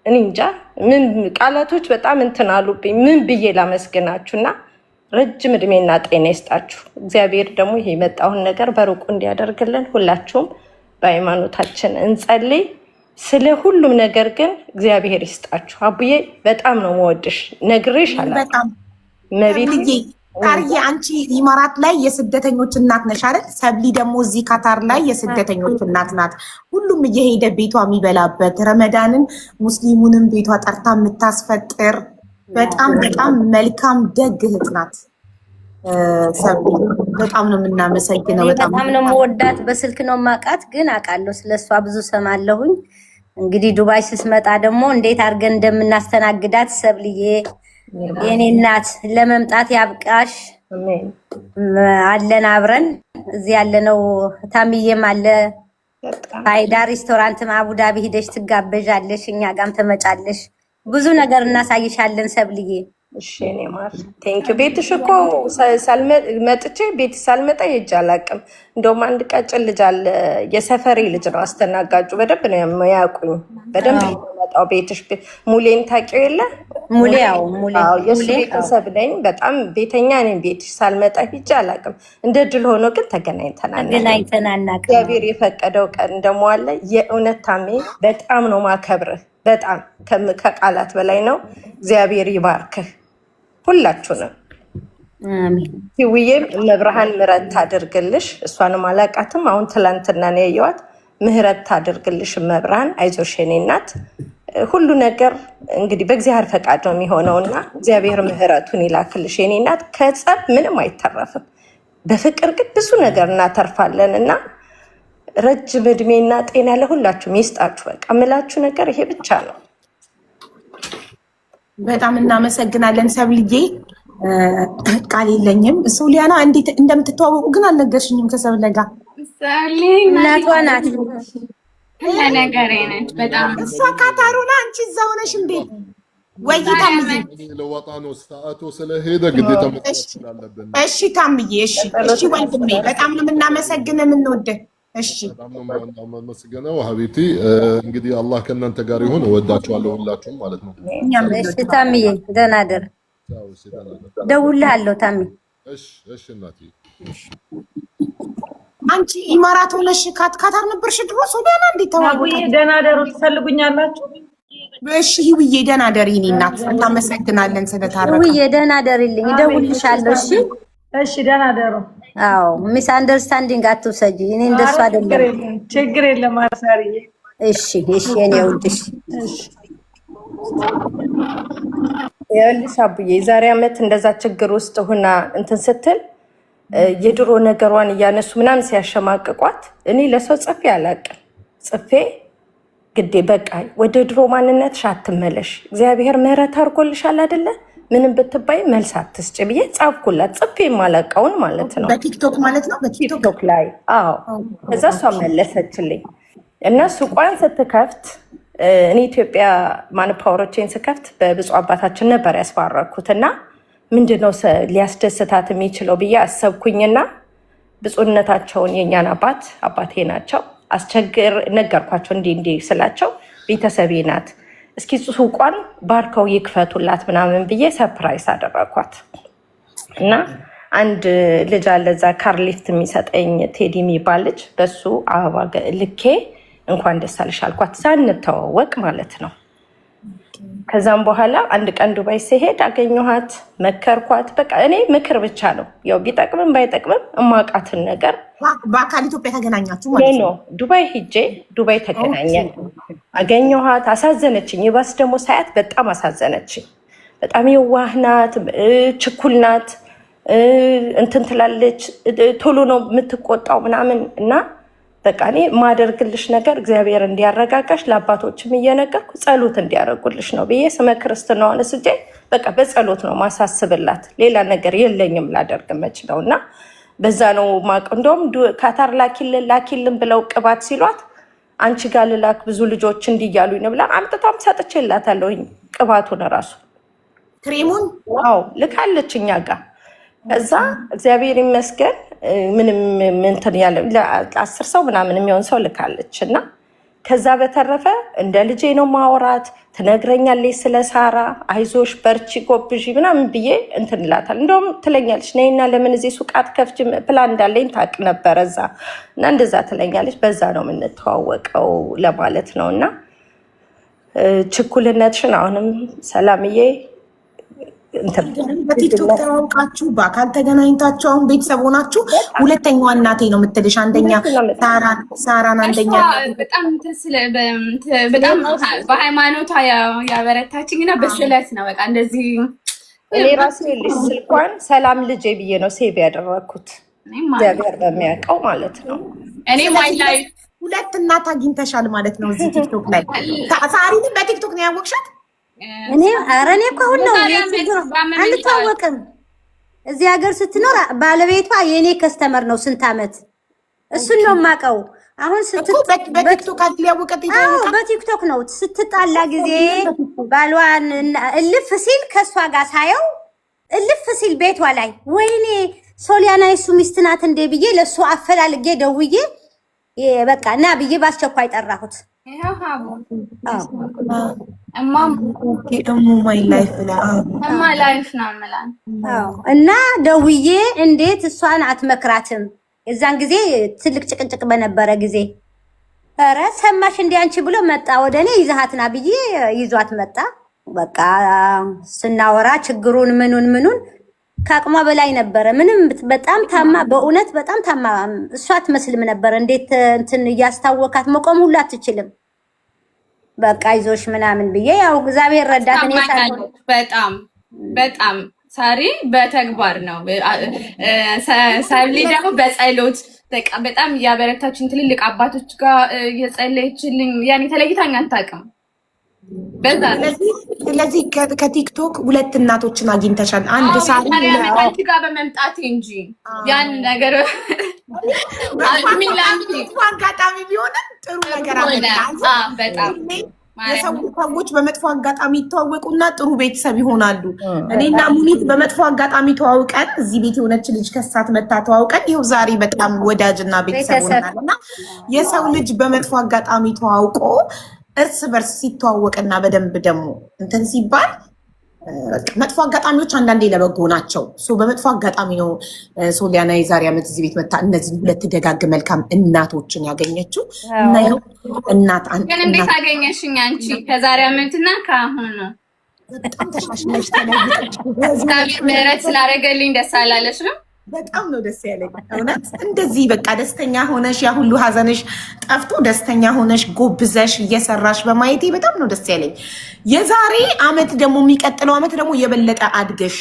እኔ እንጃ ምን ቃላቶች በጣም እንትን አሉብኝ። ምን ብዬ ላመስግናችሁና ረጅም እድሜና ጤና ይስጣችሁ። እግዚአብሔር ደግሞ ይሄ የመጣውን ነገር በሩቁ እንዲያደርግልን ሁላችሁም በሃይማኖታችን እንጸልይ። ስለ ሁሉም ነገር ግን እግዚአብሔር ይስጣችሁ። አቡዬ በጣም ነው የምወድሽ። ነግሬሽ አላውቅም። መቤት ታርዬ አንቺ ኢማራት ላይ የስደተኞች እናት ነሽ አይደል? ሰብሊ ደግሞ እዚህ ካታር ላይ የስደተኞች እናት ናት። ሁሉም እየሄደ ቤቷ የሚበላበት ረመዳንን ሙስሊሙንም ቤቷ ጠርታ የምታስፈጥር በጣም በጣም መልካም ደግ እህት ናት። ሰብሊ በጣም ነው የምናመሰግነው። በጣም ነው የምወዳት። በስልክ ነው ማቃት ግን አውቃለሁ ስለሷ ብዙ ሰማለሁኝ። እንግዲህ ዱባይ ስትመጣ ደግሞ እንዴት አድርገን እንደምናስተናግዳት ሰብልዬ የኔ እናት ለመምጣት ያብቃሽ። አለን አብረን እዚህ ያለነው ታሚዬም አለ። ፋይዳ ሬስቶራንትም አቡዳቢ ሂደሽ ትጋበዣለሽ፣ እኛ ጋም ትመጫለሽ። ብዙ ነገር እናሳይሻለን ሰብልዬ። እሺ እኔ ማር ቴንክ ዩ። ቤትሽ እኮ መጥቼ ቤት ሳልመጣ ሄጄ አላውቅም። እንደውም አንድ ቀጭን ልጅ አለ የሰፈሬ ልጅ ነው አስተናጋጁ። በደንብ ነው የሚያውቁኝ። በደንብ ነው የምመጣው ቤትሽ። ሙሌን ታውቂው የለ? ሙሌ ያው ሙሌ የእሱ ቤተሰብ ነኝ። በጣም ቤተኛ ነኝ። ቤትሽ ሳልመጣ ሄጄ አላውቅም። እንደ ድል ሆኖ ግን ተገናኝተናል። እግዚአብሔር የፈቀደው ቀን ደግሞ አለ። የእውነት ታሜ በጣም ነው ማከብርህ። በጣም ከቃላት በላይ ነው። እግዚአብሔር ይባርክህ ሁላችሁንም። ህውዬም መብርሃን ምህረት ታድርግልሽ። እሷንም አላውቃትም፣ አሁን ትላንትና ነው ያየኋት። ምህረት ታድርግልሽ መብርሃን። አይዞሽ የኔ እናት። ሁሉ ነገር እንግዲህ በእግዚአብሔር ፈቃድ ነው የሚሆነውና እግዚአብሔር ምህረቱን ይላክልሽ የኔ እናት። ከጸብ ምንም አይተረፍም። በፍቅር ግን ብዙ ነገር እናተርፋለን እና ረጅም እድሜና ጤና ለሁላችሁም ይስጣችሁ። በቃ የምላችሁ ነገር ይሄ ብቻ ነው። በጣም እናመሰግናለን ሰብልዬ። ቃል የለኝም። ሶሊያና እንዴት እንደምትተዋወቁ ግን አልነገርሽኝም። ከሰብለ ጋር እናቷ ናት ለነገሬ ነች። በጣም እሷ ካታሩና አንቺ እዛው ነሽ እንዴ? ወይታ ለወጣ ነው ሰዓቱ ስለሄደ ግዴታ መጥፋት ስላለብን። እሺ ታምዬ፣ እሺ እሺ ወንድሜ፣ በጣም ነው የምናመሰግን የምንወደው። እሺ በጣም ነው የማመሰግነው ሀቢቲ። እንግዲህ አላህ ከእናንተ ጋር ይሁን። እወዳችኋለሁ ሁላችሁም ማለት ነው። እሺ ታምዬ ደህና ደር። ደውልልሃለሁ ታሚ። እሺ እናቴ። አንቺ ኢማራት ሆነሽ ካታር ነበርሽ ድሮ? ሶሊያና እንዴት ተዋወቁ? ደህና ደሩ። ትፈልጉኛላችሁ? እሺ ህውዬ ደህና ደሪ። እኔ እናት እናመሰግናለን ስለታረቀ። ህውዬ ደህና ደሪልኝ፣ እደውልልሻለሁ። እሺ እሺ ደህና ደሩ። አዎ ሚስ አንደርስታንዲንግ አትውሰጂ። እኔ እንደሱ አይደለም። ችግር የለም አሳሪዬ። እሺ እሺ የኔ ውድሽ። ይኸውልሽ አቡዬ የዛሬ ዓመት እንደዛ ችግር ውስጥ ሆና እንትን ስትል የድሮ ነገሯን እያነሱ ምናምን ሲያሸማቅቋት እኔ ለሰው ጽፌ አላውቅም። ጽፌ ግዴ በቃ ወደ ድሮ ማንነትሽ አትመለሽ፣ እግዚአብሔር ምህረት አድርጎልሻል አይደለ? ምንም ብትባይ መልስ አትስጭ ብዬ ጻፍኩላት። ጽፌ የማላውቀውን ማለት ነው። በቲክቶክ ማለት ነው። በቲክቶክ ላይ አዎ። ከዛ እሷ መለሰችልኝ እና ሱቋን ስትከፍት እኔ ኢትዮጵያ ማንፓወሮቼን ስከፍት በብፁዕ አባታችን ነበር ያስባረኩት እና ምንድነው ሊያስደስታት የሚችለው ብዬ አሰብኩኝና ብፁዕነታቸውን የእኛን አባቴ ናቸው አስቸግር ነገርኳቸው። እንዲህ ስላቸው ቤተሰቤ ናት እስኪ ሱቋን ባርከው ይክፈቱላት ምናምን ብዬ ሰርፕራይዝ አደረኳት። እና አንድ ልጅ አለ እዛ ካር ሊፍት የሚሰጠኝ ቴዲ የሚባል ልጅ፣ በሱ አበባ ልኬ እንኳን ደስ አለሽ አልኳት፣ ሳንተዋወቅ ማለት ነው። ከዛም በኋላ አንድ ቀን ዱባይ ሲሄድ አገኘኋት፣ መከርኳት። በቃ እኔ ምክር ብቻ ነው ያው ቢጠቅምም ባይጠቅምም እማውቃትን ነገር። በአካል ኢትዮጵያ ተገናኛችሁ ማለት ነው? ዱባይ ሂጄ ዱባይ ተገናኘን፣ አገኘኋት። አሳዘነችኝ። ይባስ ደግሞ ሳያት በጣም አሳዘነችኝ። በጣም የዋህ ናት፣ ችኩል ናት፣ እንትን ትላለች፣ ቶሎ ነው የምትቆጣው ምናምን። እና በቃ እኔ ማደርግልሽ ነገር እግዚአብሔር እንዲያረጋጋሽ ለአባቶችም እየነገርኩ ጸሎት እንዲያደርጉልሽ ነው ብዬ ስመ ክርስትናዋን ስጄ በቃ በጸሎት ነው ማሳስብላት። ሌላ ነገር የለኝም ላደርግ የምችለው። እና በዛ ነው ማቅ እንደውም ካታር ላኪልን ብለው ቅባት ሲሏት አንቺ ጋር ልላክ ብዙ ልጆች እንዲያሉኝ ነው ብላ አምጥታም ሰጥቼላታለሁኝ ቅባቱን እራሱ ክሬሙን። አዎ ልካለች እኛ ጋር። ከዛ እግዚአብሔር ይመስገን ምንም እንትን ያለ ለ10 ሰው ምናምን የሚሆን ሰው ልካለች። እና ከዛ በተረፈ እንደ ልጄ ነው ማውራት። ትነግረኛለች ስለ ሳራ፣ አይዞሽ በርቺ ጎብዢ ምናምን ብዬ እንትን እላታለሁ። እንደውም ትለኛለች ነይና ለምን እዚህ ሱቅ አትከፍቺም ፕላን እንዳለኝ ታውቅ ነበረ እዛ። እና እንደዛ ትለኛለች። በዛ ነው የምንተዋወቀው ለማለት ነው። እና ችኩልነትሽን አሁንም ሰላምዬ በቲክቶክ ተዋውቃችሁ በአካል ተገናኝታችሁ አሁን ቤተሰብ ሆናችሁ ሁለተኛዋ እናቴ ነው የምትልሽ። አንደኛ ሳራን፣ አንደኛ በጣም በሃይማኖቷ ያበረታችኝ እና በስለት ነው በቃ እንደዚህ። እኔ ራሴ ልጅ ስልኳን ሰላም ልጄ ብዬ ነው ሴቭ ያደረኩት እግዚአብሔር በሚያውቀው ማለት ነው። እኔ ማይ ላይ ሁለት እናት አግኝተሻል ማለት ነው እዚህ ቲክቶክ ላይ። ሳሪን በቲክቶክ ነው ያወቅሻት? እኔ እኮ አሁን ነው አንተዋወቅም። እዚህ ሀገር ስትኖር ባለቤቷ የኔ ከስተመር ነው ስንት ዓመት። እሱን ነው የማውቀው። አሁን በቲክቶክ ነው ስትጣላ ጊዜ ባሏን እልፍ ሲል ከእሷ ጋር ሳየው እልፍ ሲል ቤቷ ላይ ወይኔ ሶሊያና የሱ ሚስት ናት እንዴ ብዬ ለእሱ አፈላልጌ ደውዬ በቃ እና ብዬ ባስቸኳይ ጠራሁት። እና ደውዬ እንዴት እሷን አትመክራትም? የዛን ጊዜ ትልቅ ጭቅጭቅ በነበረ ጊዜ ኧረ ሰማሽ እንዲ አንቺ ብሎ መጣ ወደ እኔ። ይዛሃትና ብዬ ይዟት መጣ። በቃ ስናወራ ችግሩን ምኑን ከአቅሟ በላይ ነበረ። ምንም በጣም ታማ፣ በእውነት በጣም ታማ እሷ አትመስልም ነበረ። እንዴት እንትን እያስታወካት መቆም ሁሉ አትችልም። በቃ ይዞሽ ምናምን ብዬ ያው እግዚአብሔር ረዳት። እኔ በጣም ሳሪ በተግባር ነው፣ ሳብሊ ደግሞ በጸሎት በቃ በጣም እያበረታችን ትልልቅ አባቶች ጋር የጸለየችልኝ ያኔ ተለይታኝ አታውቅም። ስለዚህ ከቲክቶክ ሁለት እናቶችን አግኝተሻል። አንድ ሳሪ ጋር በመምጣት እንጂ ያን ነገር አጋጣሚ ቢሆንም ጥሩ ነገር በጣም ሰዎች በመጥፎ አጋጣሚ ይተዋወቁና ጥሩ ቤተሰብ ይሆናሉ። እኔና ሙኒት በመጥፎ አጋጣሚ ተዋውቀን እዚህ ቤት የሆነች ልጅ ከሳት መታ ተዋውቀን ይኸው ዛሬ በጣም ወዳጅና ቤተሰብ ሆናል። እና የሰው ልጅ በመጥፎ አጋጣሚ ተዋውቆ እርስ በርስ ሲተዋወቅና በደንብ ደግሞ እንትን ሲባል መጥፎ አጋጣሚዎች አንዳንዴ ለበጎ ናቸው። በመጥፎ አጋጣሚ ነው ሶሊያና የዛሬ ዓመት እዚህ ቤት መታ እነዚህ ሁለት ደጋግ መልካም እናቶችን ያገኘችው። እናት ግን እንዴት አገኘሽኝ አንቺ? ከዛሬ ዓመትና ከአሁኑ በጣም ተሻሽለሽ ምህረት ስላደረገልኝ ደስ አላለሽም? በጣም ነው ደስ ያለኝ እውነት። እንደዚህ በቃ ደስተኛ ሆነሽ ያ ሁሉ ሀዘንሽ ጠፍቶ ደስተኛ ሆነሽ ጎብዘሽ እየሰራሽ በማየቴ በጣም ነው ደስ ያለኝ። የዛሬ ዓመት ደግሞ የሚቀጥለው ዓመት ደግሞ የበለጠ አድገሽ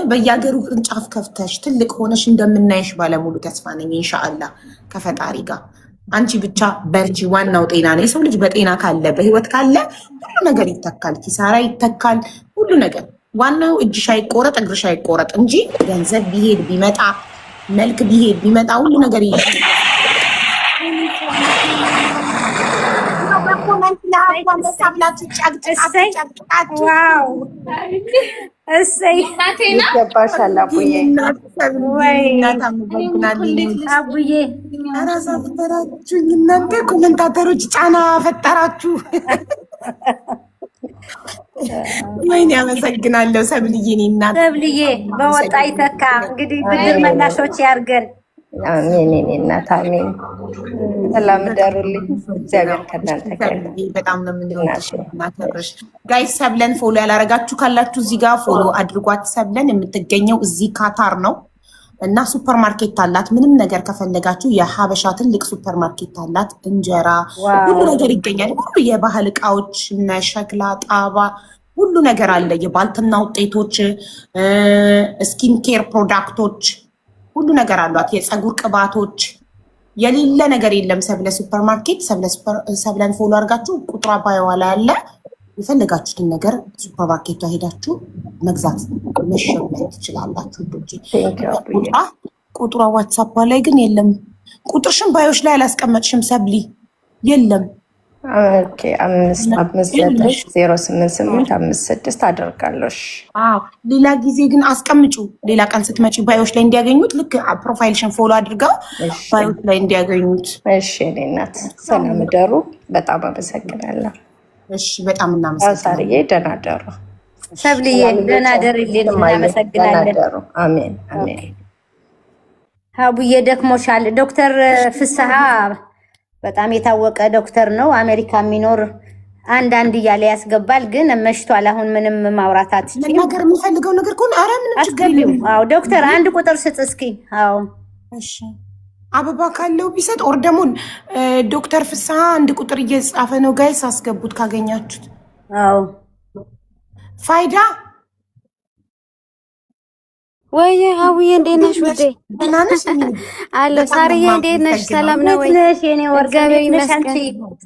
በየሀገሩ ቅርንጫፍ ከፍተሽ ትልቅ ሆነሽ እንደምናይሽ ባለሙሉ ተስፋ ነኝ ኢንሻአላህ ከፈጣሪ ጋር። አንቺ ብቻ በርቺ። ዋናው ጤና ነው። የሰው ልጅ በጤና ካለ በህይወት ካለ ሁሉ ነገር ይተካል፣ ኪሳራ ይተካል፣ ሁሉ ነገር። ዋናው እጅሽ አይቆረጥ እግርሽ አይቆረጥ እንጂ ገንዘብ ቢሄድ ቢመጣ መልክ ቢሄድ ቢመጣ ሁሉ ነገር ይሄዳል። እሰይ ይገባሻል አቡዬ። አቡዬ እናንተ ኮመንታተሮች ጫና ፈጠራችሁ። ወይኔ አመሰግናለሁ ሰብልዬ። እኔ እናት ሰብልዬ በወጣ ይተካ። እንግዲህ ብድር መላሾች ያርገን። አሜን። እኔ እናት አሜን። ሰላም ደሩልኝ። እግዚአብሔር ከእናንተ ጋር በጣም ነው የምንወድሽ እናከብርሽ። ጋይስ ሰብለን ፎሎ ያላረጋችሁ ካላችሁ እዚህ ጋር ፎሎ አድርጓት። ሰብለን የምትገኘው እዚህ ካታር ነው እና ሱፐር ማርኬት አላት። ምንም ነገር ከፈለጋችሁ የሀበሻ ትልቅ ሱፐር ማርኬት አላት። እንጀራ ሁሉ ነገር ይገኛል። ሁሉ የባህል እቃዎች እነ ሸክላ፣ ጣባ ሁሉ ነገር አለ። የባልትና ውጤቶች፣ ስኪን ኬር ፕሮዳክቶች ሁሉ ነገር አሏት። የፀጉር ቅባቶች የሌለ ነገር የለም። ሰብለ ሱፐር ማርኬት ሰብለን ፎሎ አድርጋችሁ ቁጥሯ ባይዋላ ያለ የፈለጋችሁትን ነገር ሱፐር ማርኬቷ ሄዳችሁ መግዛት መሸመት ትችላላችሁ። ቁጥሯ ዋትሳፕ ላይ ግን የለም። ቁጥርሽን ባዮች ላይ አላስቀመጥሽም ሰብሊ? የለም። ኦኬ 5590886 አደርጋለሁ። ሌላ ጊዜ ግን አስቀምጩ። ሌላ ቀን ስትመጪ ባዮች ላይ እንዲያገኙት፣ ልክ ፕሮፋይልሽን ፎሎ አድርገው ባዮች ላይ እንዲያገኙት። እሺ እኔ እናት ሰላም ደሩ። በጣም አመሰግናለሁ። እሺ በጣም እናመሰግናለን። ሳርዬ ደህና ደሩ። ሰብልዬ ደህና ደርልኝ። እናመሰግናለን። አሜን አሜን። ሀቡዬ ደክሞሻል። ዶክተር ፍስሐ በጣም የታወቀ ዶክተር ነው። አሜሪካ የሚኖር አንዳንድ እያለ ያስገባል፣ ግን መሽቷል። አሁን ምንም ማውራት አትችልም። ነገር የምፈልገው ነገር ከሆነ ኧረ ምንም ችግር የለም። አዎ ዶክተር አንድ ቁጥር ስጥ እስኪ። አዎ እሺ አበባ ካለው ቢሰጥ ኦር ደግሞ ዶክተር ፍስሐ አንድ ቁጥር እየጻፈ ነው ጋይስ፣ አስገቡት ካገኛችሁት። አዎ ፋይዳ ወይ ሀቡዬ እንዴት ነሽ ውዴ? አለሁ። ሳርዬ እንዴት ነሽ? ሰላም ነው ወይ? እግዚአብሔር ይመስገን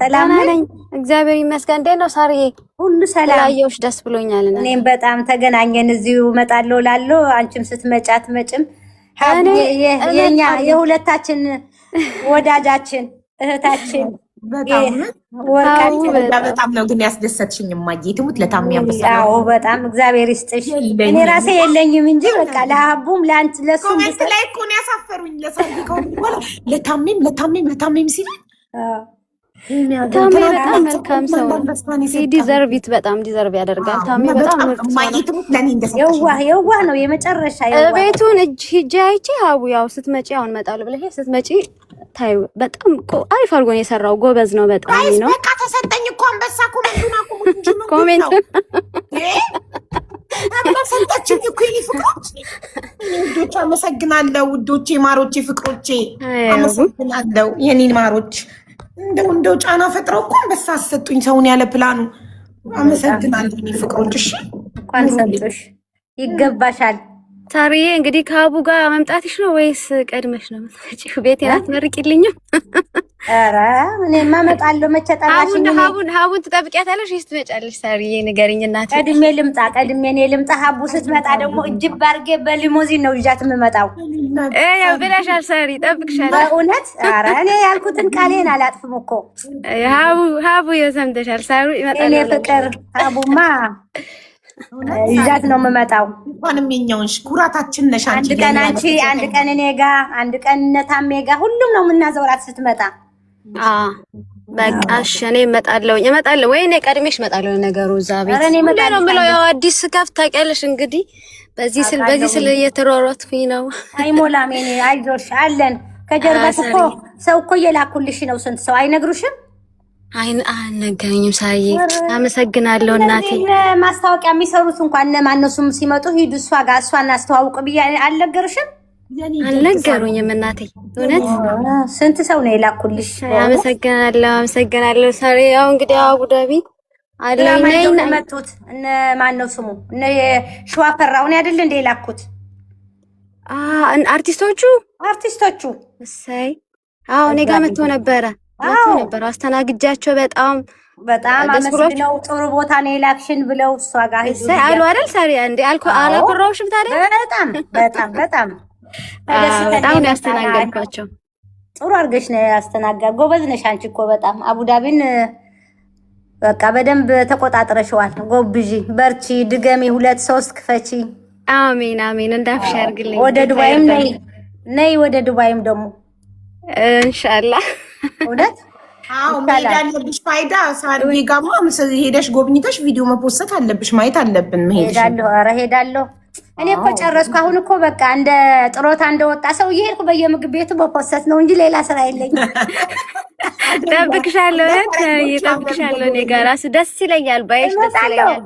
ሰላም ነኝ። እግዚአብሔር ይመስገን። እንዴት ነው ሳርዬ? ሁሉ ሰላም። ላየሁሽ ደስ ብሎኛል። እኔም በጣም ተገናኘን። እዚሁ እመጣለሁ እላለሁ። አንቺም ስትመጪ አትመጭም። የኛ የሁለታችን ወዳጃችን እህታችን በጣም ነው ግን ያስደሰትሽኝ እማዬ ትሙት ለታሚ ያምሳ። አዎ በጣም እግዚአብሔር ይስጥሽ። እኔ ራሴ የለኝም እንጂ በቃ ለሀቡም ለአንቺ ለሱም ኮሜንት ላይ እኮ ነው ያሳፈሩኝ። ለሳልከው ለታሚም ሲል ታሚ በጣም መልካም ሰው ነው። ዲዘርቭ ኢት በጣም ዲዘርቭ ያደርጋል። ታሚ በጣም የዋህ ነው። የመጨረሻ ቤቱን ሂጅ አይቼ ሀቡ ያው ስትመጪ አሁን እመጣለሁ ብለሽ ስትመጪ ታዩ በጣም አሪፍ አድርጎ ነው የሰራው። ጎበዝ ነው በጣም ነው። በቃ ተሰጠኝ እኮ አንበሳ ኮሜንቱን አቁሙት እንጂ ነው ኮሜንቱን ሰጠችኝ እኮ የኔ ፍቅሮች። ውዶች አመሰግናለሁ። ውዶቼ፣ ማሮቼ፣ ፍቅሮቼ አመሰግናለሁ የኔ ማሮች። እንደው ጫና ፈጥረው እኮ አንበሳ አሰጡኝ ሰውን ያለ ፕላኑ። አመሰግናለሁ የኔ ፍቅሮች። እሺ እንኳን ሰጡሽ፣ ይገባሻል። ሳርዬ እንግዲህ ከሀቡ ጋር መምጣትሽ ነው ወይስ ቀድመሽ ነው የምትመጪው? ቤቴን አትመርቂልኝም? ኧረ እኔማ እመጣለሁ። መቼ ጠራሽኝ? ሀቡን ትጠብቂያታለሽ ወይስ ትመጫለሽ? ሳርዬ ንገሪኝ እናቴ። ቀድሜ እኔ ልምጣ። ሀቡ ስትመጣ ደግሞ እጅብ አድርጌ በሊሞዚን ነው ይዣት የምመጣው። ያው ብለሻል ሳሪ፣ እጠብቅሻለሁ። በእውነት ኧረ እኔ ያልኩትን ቃሌን አላጥፍም እኮ። ሀቡ የሰምተሻል ሳሪ? እኔ ፍቅር ሀቡማ ይዛት ነው የምመጣው። እንኳንም የኛውን ኩራታችን ነሽ አንድ ቀን አንቺ፣ አንድ ቀን እኔ ጋ፣ አንድ ቀን ነታሜ ጋ፣ ሁሉም ነው የምናዘውራት ስትመጣ። በቃ እሺ እኔ እመጣለሁ ወይ እኔ ቀድሜሽ እመጣለሁ። ነገሩ እዛ ቤት ነው ብለው ያው አዲስ ከፍት ታውቂያለሽ እንግዲህ በዚህ ስል እየተሯሯጥኩኝ ነው። አይሞላም። እኔ አይዞሽ አለን ከጀርባሽ እኮ ሰው እኮ እየላኩልሽ ነው። ስንት ሰው አይነግሩሽም? አልነገረኝም። ሳይ አመሰግናለሁ እናቴ። ማስታወቂያ የሚሰሩት እንኳን እነማን ነው ስም ሲመጡ ሂዱ እሷ ጋር እሷን አስተዋውቅ ብዬ አልነገርሽም? አልነገሩኝም እናቴ። እውነት ስንት ሰው ነው የላኩልሽ? አመሰግናለሁ ሳሪ። ያው እንግዲህ አቡዳቢ አለኝ ነኝ መጡት። እነ ማን ነው ስሙ? እነ ሸዋፈራውን አይደል እንደ የላኩት አርቲስቶቹ። እሰይ አዎ እኔ ጋር መጥቶ ነበረ አስተናግጃቸው። በጣም አመስግነው ጥሩ ቦታ ነው የላክሽን ብለው እሷ ጋር እሰይ አሉ አይደል ሳሪ? እንዴ አላኮራሁሽም ታዲያ? በጣም ነው ያስተናገድኳቸው። ጥሩ አድርገሽ ነው ያስተናገድ። ጎበዝ ነሽ አንቺ እኮ በጣም። አቡዳቢን በቃ በደንብ ተቆጣጥረሽዋል። ጎብዢ፣ በርቺ፣ ድገሚ፣ 2-3 ክፈቺ። አሜን እንዳፍሽ ያርግልኝ። ወደ ዱባይም ነይ ወደ ዱባይም ደግሞ ኢንሻአላህ። እውነት መሄድ አለብሽ። ፋይዳ ሳርዬ ጋማ ሄደሽ ጎብኝተሽ ቪዲዮ መፖሰት አለብሽ። ማየት አለብን። ሄዳለሁ። ኧረ ሄዳለሁ። እኔ እኮ ጨረስኩ። አሁን እኮ በቃ እንደ ጥሮታ እንደወጣ ሰው እየሄድኩ በየምግብ ቤቱ መፖሰት ነው እንጂ ሌላ ስራ የለኝም። ጠብቅሻለሁ። እኔ ጋር እራሱ ደስ ይለኛል። ባይሽ ደስ ይለኛል።